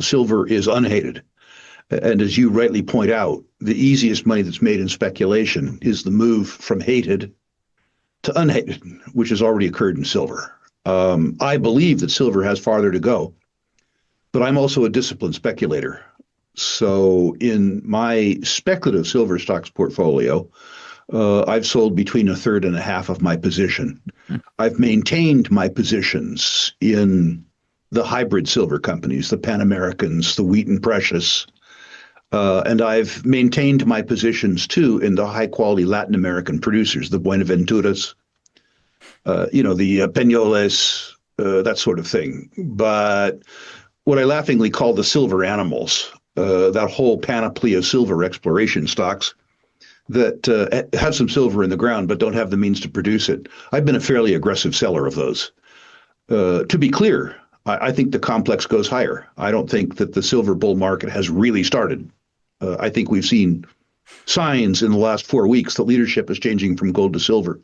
silver is unhated. And as you rightly point out, the easiest money that's made in speculation is the move from hated to unhated, which has already occurred in silver. I believe that silver has farther to go, but I'm also a disciplined speculator. So in my speculative silver stocks portfolio, I've sold between a third and a half of my position. I've maintained my positions in the hybrid silver companies, the Pan Americans, the Wheaton Precious, and I've maintained my positions too in the high quality Latin American producers, the Buenaventuras, the Peñoles, that sort of thing. But what I laughingly call the silver animals, that whole panoply of silver exploration stocks that have some silver in the ground but don't have the means to produce it. I've been a fairly aggressive seller of those. To be clear, I think the complex goes higher. I don't think that the silver bull market has really started. I think we've seen signs in the last 4 weeks that leadership is changing from gold to silver.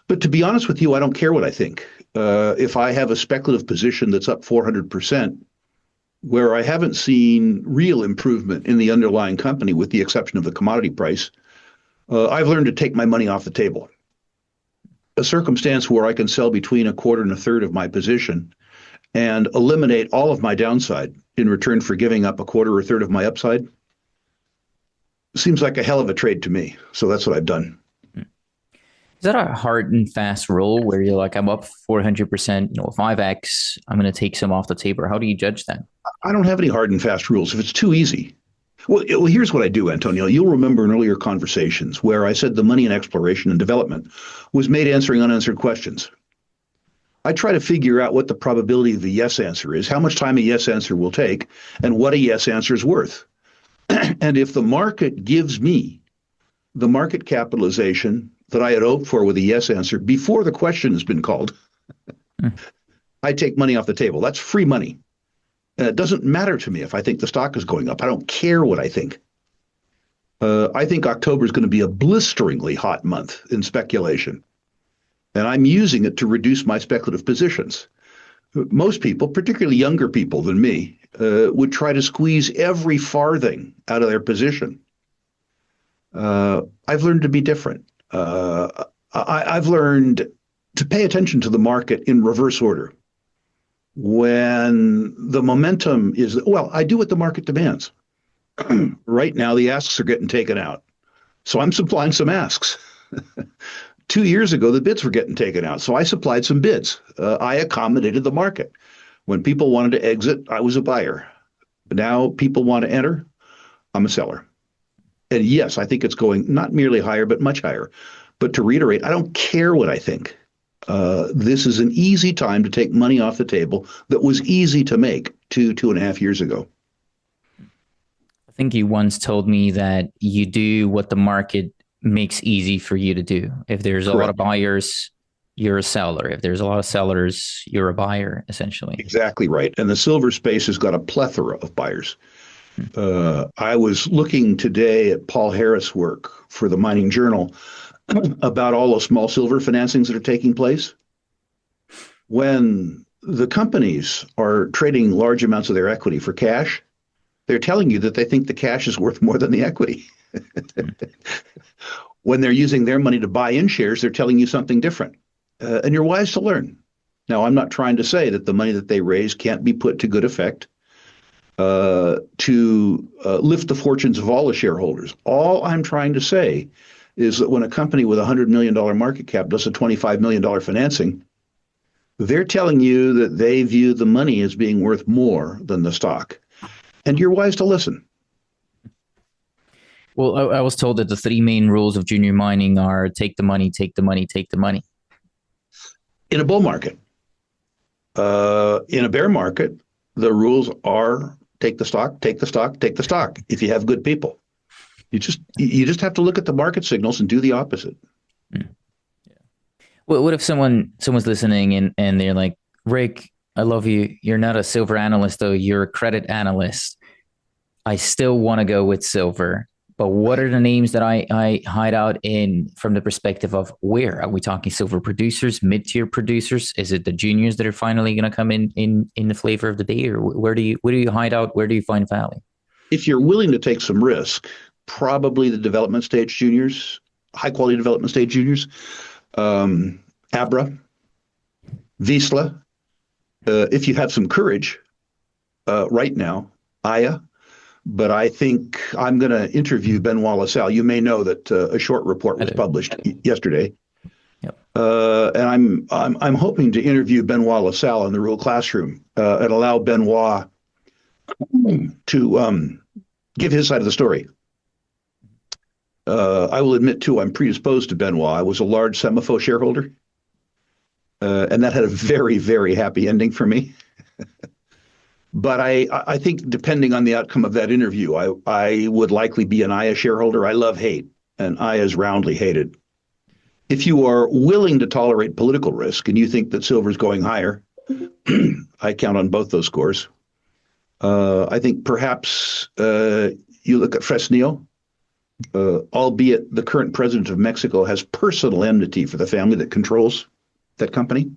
But to be honest with you, I don't care what I think. If I have a speculative position that's up 400%, where I haven't seen real improvement in the underlying company with the exception of the commodity price, I've learned to take my money off the table. A circumstance where I can sell between a quarter and a third of my position and eliminate all of my downside in return for giving up a quarter or a third of my upside seems like a hell of a trade to me. So that's what I've done. Is that a hard and fast rule where you're like, I'm up 400%, 5x, I'm going to take some off the table? How do you judge that? I don't have any hard and fast rules. If it's too easy. Well, here's what I do, Antonio. You'll remember in earlier conversations where I said the money in exploration and development was made answering unanswered questions. I try to figure out what the probability of the yes answer is, how much time a yes answer will take, and what a yes answer is worth. And if the market gives me the market capitalization that I had hoped for with a yes answer before the question has been called, I take money off the table. That's free money. It doesn't matter to me if I think the stock is going up. I don't care what I think. I think October is going to be a blisteringly hot month in speculation. And I'm using it to reduce my speculative positions. Most people, particularly younger people than me, would try to squeeze every farthing out of their position. I've learned to be different. I've learned to pay attention to the market in reverse order. When the momentum is, I do what the market demands. Right now, the asks are getting taken out. So I'm supplying some asks. 2 years ago, the bids were getting taken out. So I supplied some bids. I accommodated the market. When people wanted to exit, I was a buyer. Now people want to enter, I'm a seller. And yes, I think it's going not merely higher, but much higher. But to reiterate, I don't care what I think. This is an easy time to take money off the table that was easy to make 2.5 years ago. I think you once told me that you do what the market makes easy for you to do. If there's a lot of buyers, you're a seller. If there's a lot of sellers, you're a buyer, essentially. Exactly right. And the silver space has got a plethora of buyers. I was looking today at Paul Harris' work for the Mining Journal about all the small silver financings that are taking place. When the companies are trading large amounts of their equity for cash, they're telling you that they think the cash is worth more than the equity. When they're using their money to buy in shares, they're telling you something different. And you're wise to learn. Now, I'm not trying to say that the money that they raise can't be put to good effect to lift the fortunes of all the shareholders. All I'm trying to say is that when a company with a $100 million market cap does a $25 million financing, they're telling you that they view the money as being worth more than the stock. And you're wise to listen. Well, I was told that the three main rules of junior mining are take the money, take the money, take the money. In a bull market. In a bear market, the rules are take the stock, take the stock, take the stock if you have good people. You just have to look at the market signals and do the opposite. Yeah. Well, what if someone's listening and they're like, Rick, I love you. You're not a silver analyst, though. You're a credit analyst. I still want to go with silver. But what are the names that I hide out in from the perspective of where? Are we talking silver producers, mid-tier producers? Is it the juniors that are finally going to come in the flavor of the day? Or where do you hide out? Where do you find value? If you're willing to take some risk, probably the development stage juniors, high quality development stage juniors, Abra, Visla. If you have some courage right now, Aya. But I think I'm going to interview Benoit LaSalle. You may know that a short report was published yesterday. Yep. And I'm hoping to interview Benoit LaSalle in the Rule Classroom and allow Benoit to give his side of the story. I will admit, too, I'm predisposed to Benoit. I was a large Semifo shareholder, and that had a very, very happy ending for me. But I think depending on the outcome of that interview, I would likely be an Aya shareholder. I love hate, and Aya is roundly hated. If you are willing to tolerate political risk and you think that silver is going higher, I count on both those scores. I think perhaps you look at Fresnillo, albeit the current president of Mexico has personal enmity for the family that controls that company.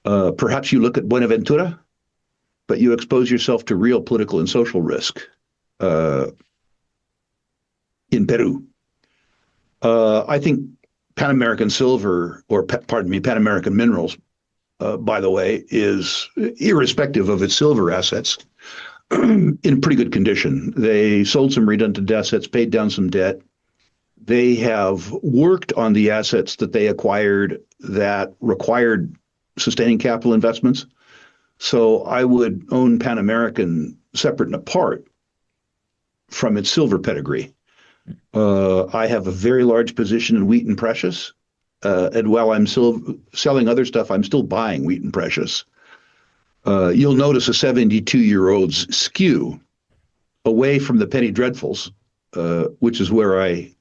Perhaps you look at Buenaventura, but you expose yourself to real political and social risk in Peru. I think Pan American Silver, or Pan American Minerals, by the way, is, irrespective of its silver assets, in pretty good condition. They sold some redundant assets, paid down some debt. They have worked on the assets that they acquired that required sustaining capital investments. So I would own Pan American separate and apart from its silver pedigree. I have a very large position in wheat and precious. And while I'm still selling other stuff, I'm still buying wheat and precious. You'll notice a 72-year-old's skew away from the penny dreadfuls, which is where I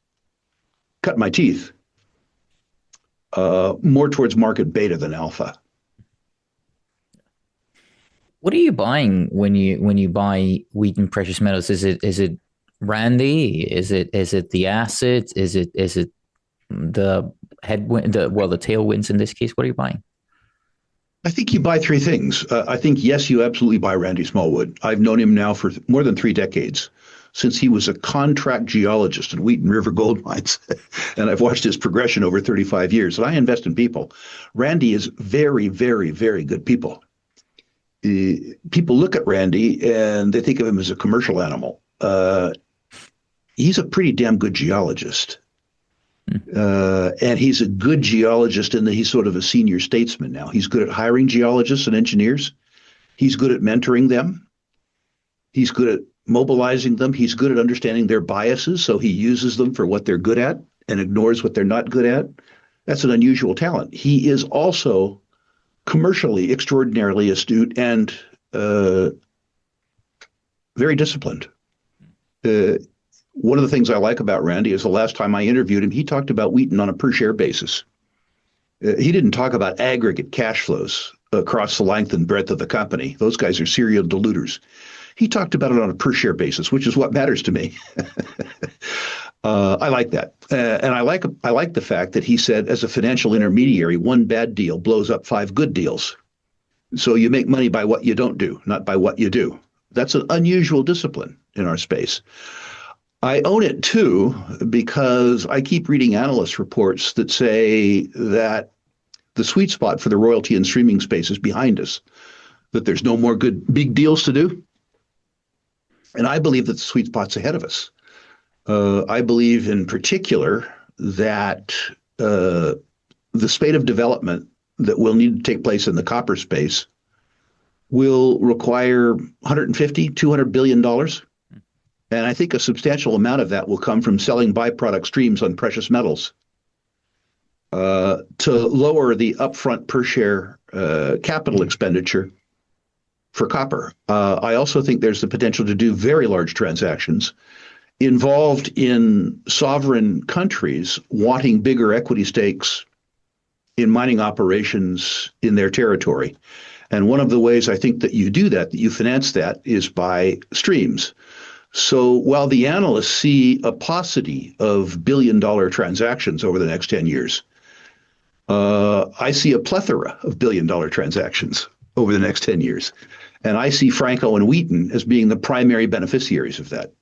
cut my teeth, more towards market beta than alpha. What are you buying when you buy wheat and precious metals? Is it Randy? Is it the assets? Is it the headwind? The tailwinds in this case? What are you buying? I think you buy three things. I think, yes, you absolutely buy Randy Smallwood. I've known him now for more than 3 decades, since he was a contract geologist in Wheaton River Gold Mines. And I've watched his progression over 35 years. And I invest in people. Randy is very, very, very good people. People look at Randy and they think of him as a commercial animal. He's a pretty damn good geologist. And he's a good geologist in that he's sort of a senior statesman now. He's good at hiring geologists and engineers. He's good at mentoring them. He's good at mobilizing them. He's good at understanding their biases, so he uses them for what they're good at and ignores what they're not good at. That's an unusual talent. He is also commercially extraordinarily astute and very disciplined. One of the things I like about Randy is the last time I interviewed him, he talked about Wheaton on a per share basis. He didn't talk about aggregate cash flows across the length and breadth of the company. Those guys are serial diluters. He talked about it on a per share basis, which is what matters to me. I like that. And I like the fact that he said, as a financial intermediary, one bad deal blows up 5 good deals. So you make money by what you don't do, not by what you do. That's an unusual discipline in our space. I own it, too, because I keep reading analyst reports that say that the sweet spot for the royalty and streaming space is behind us, that there's no more good big deals to do. And I believe that the sweet spot's ahead of us. I believe in particular that the spate of development that will need to take place in the copper space will require $150, $200 billion. And I think a substantial amount of that will come from selling byproduct streams on precious metals to lower the upfront per share capital expenditure for copper. I also think there's the potential to do very large transactions involved in sovereign countries wanting bigger equity stakes in mining operations in their territory. And one of the ways I think that you do that, that you finance that, is by streams. So while the analysts see a paucity of billion-dollar transactions over the next 10 years, I see a plethora of billion-dollar transactions over the next 10 years. And I see Franco and Wheaton as being the primary beneficiaries of that.